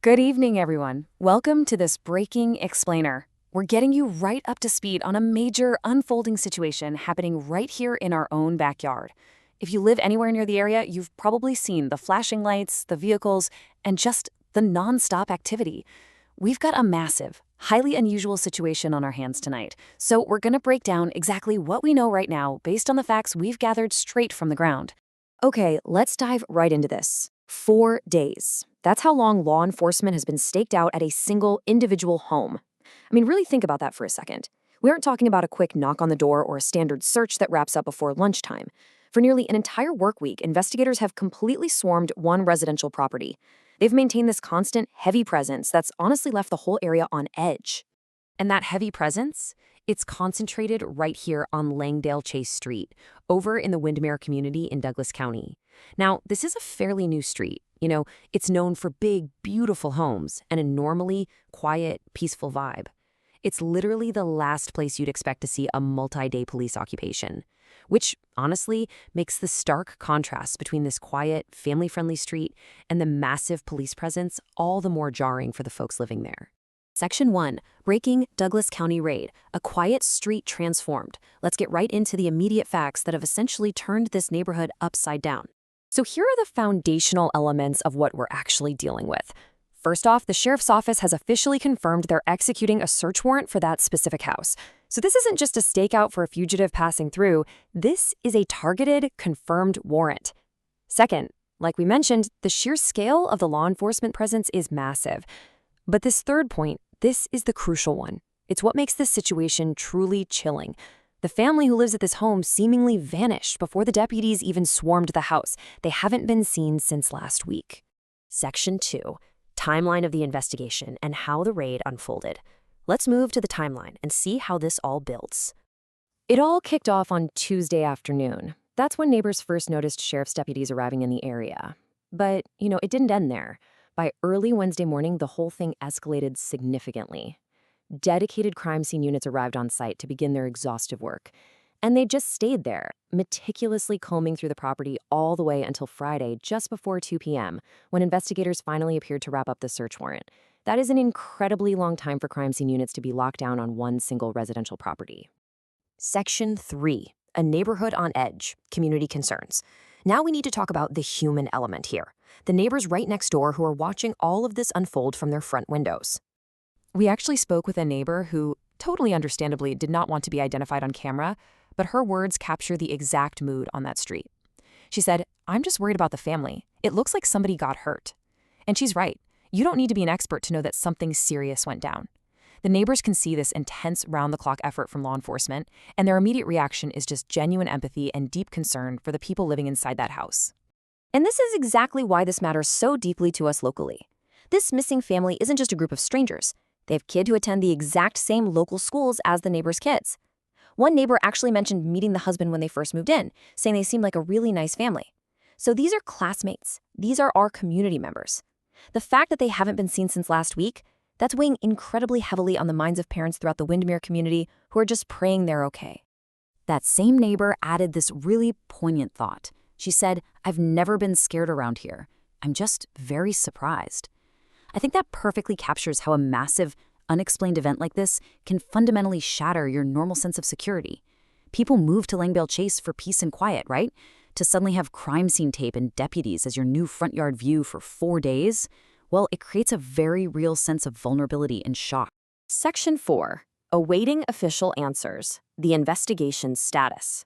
Good evening, everyone. Welcome to this Breaking Explainer. We're getting you right up to speed on a major unfolding situation happening right here in our own backyard. If you live anywhere near the area, you've probably seen the flashing lights, the vehicles, and just the non-stop activity. We've got a massive, highly unusual situation on our hands tonight, so we're going to break down exactly what we know right now based on the facts we've gathered straight from the ground. Okay, let's dive right into this. 4 days. That's how long law enforcement has been staked out at a single individual home. I mean, really think about that for a second. We aren't talking about a quick knock on the door or a standard search that wraps up before lunchtime. For nearly an entire work week, investigators have completely swarmed one residential property. They've maintained this constant, heavy presence that's honestly left the whole area on edge. And that heavy presence? It's concentrated right here on Langdale Chase Street, over in the Windermere community in Douglas County. Now, this is a fairly new street. It's known for big, beautiful homes and a normally quiet, peaceful vibe. It's literally the last place you'd expect to see a multi-day police occupation, which, honestly, makes the stark contrast between this quiet, family-friendly street and the massive police presence all the more jarring for the folks living there. Section 1. Breaking Douglas County Raid. A quiet street transformed. Let's get right into the immediate facts that have essentially turned this neighborhood upside down. So here are the foundational elements of what we're actually dealing with. First off, the sheriff's office has officially confirmed they're executing a search warrant for that specific house. So this isn't just a stakeout for a fugitive passing through. This is a targeted, confirmed warrant. Second, like we mentioned, the sheer scale of the law enforcement presence is massive. But this third point, this is the crucial one. It's what makes this situation truly chilling. The family who lives at this home seemingly vanished before the deputies even swarmed the house. They haven't been seen since last week. Section 2. Timeline of the investigation and how the raid unfolded. Let's move to the timeline and see how this all builds. It all kicked off on Tuesday afternoon. That's when neighbors first noticed sheriff's deputies arriving in the area. But, it didn't end there. By early Wednesday morning, the whole thing escalated significantly. Dedicated crime scene units arrived on site to begin their exhaustive work. And they just stayed there, meticulously combing through the property all the way until Friday, just before 2 p.m., when investigators finally appeared to wrap up the search warrant. That is an incredibly long time for crime scene units to be locked down on one single residential property. Section 3. A neighborhood on edge. Community concerns. Now we need to talk about the human element here. The neighbors right next door who are watching all of this unfold from their front windows. We actually spoke with a neighbor who, totally understandably, did not want to be identified on camera, but her words capture the exact mood on that street. She said, "I'm just worried about the family. It looks like somebody got hurt." And she's right. You don't need to be an expert to know that something serious went down. The neighbors can see this intense round-the-clock effort from law enforcement, and their immediate reaction is just genuine empathy and deep concern for the people living inside that house. And this is exactly why this matters so deeply to us locally. This missing family isn't just a group of strangers. They have kids who attend the exact same local schools as the neighbors' kids. One neighbor actually mentioned meeting the husband when they first moved in, saying they seemed like a really nice family. So these are classmates. These are our community members. The fact that they haven't been seen since last week, that's weighing incredibly heavily on the minds of parents throughout the Windermere community who are just praying they're okay. That same neighbor added this really poignant thought. She said, "I've never been scared around here. I'm just very surprised." I think that perfectly captures how a massive, unexplained event like this can fundamentally shatter your normal sense of security. People move to Langdale Chase for peace and quiet, right? To suddenly have crime scene tape and deputies as your new front yard view for 4 days, well, it creates a very real sense of vulnerability and shock. Section 4. Awaiting official answers. The investigation status.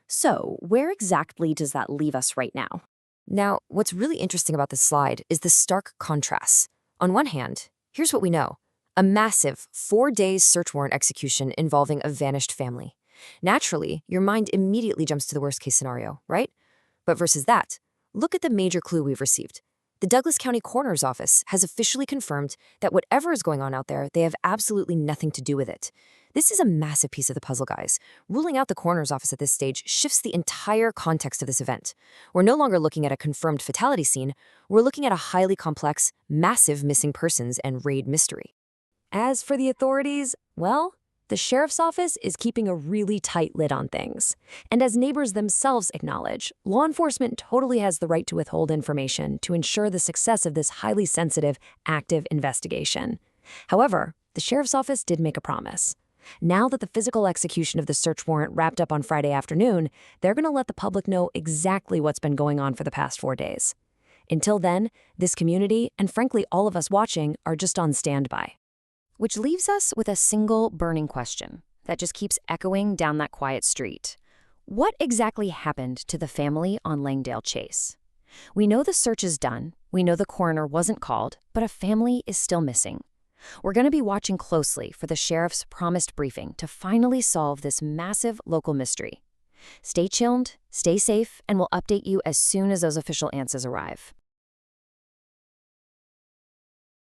So, where exactly does that leave us right now? Now, what's really interesting about this slide is the stark contrast. On one hand, here's what we know. A massive 4-day search warrant execution involving a vanished family. Naturally, your mind immediately jumps to the worst-case scenario, right? But versus that, look at the major clue we've received. The Douglas County Coroner's Office has officially confirmed that whatever is going on out there, they have absolutely nothing to do with it. This is a massive piece of the puzzle, guys. Ruling out the coroner's office at this stage shifts the entire context of this event. We're no longer looking at a confirmed fatality scene. We're looking at a highly complex, massive missing persons and raid mystery. As for the authorities, well, the sheriff's office is keeping a really tight lid on things. And as neighbors themselves acknowledge, law enforcement totally has the right to withhold information to ensure the success of this highly sensitive, active investigation. However, the sheriff's office did make a promise. Now that the physical execution of the search warrant wrapped up on Friday afternoon, they're going to let the public know exactly what's been going on for the past 4 days. Until then, this community, and frankly all of us watching, are just on standby. Which leaves us with a single burning question that just keeps echoing down that quiet street. What exactly happened to the family on Langdale Chase? We know the search is done, we know the coroner wasn't called, but a family is still missing. We're going to be watching closely for the sheriff's promised briefing to finally solve this massive local mystery. Stay tuned, stay safe, and we'll update you as soon as those official answers arrive.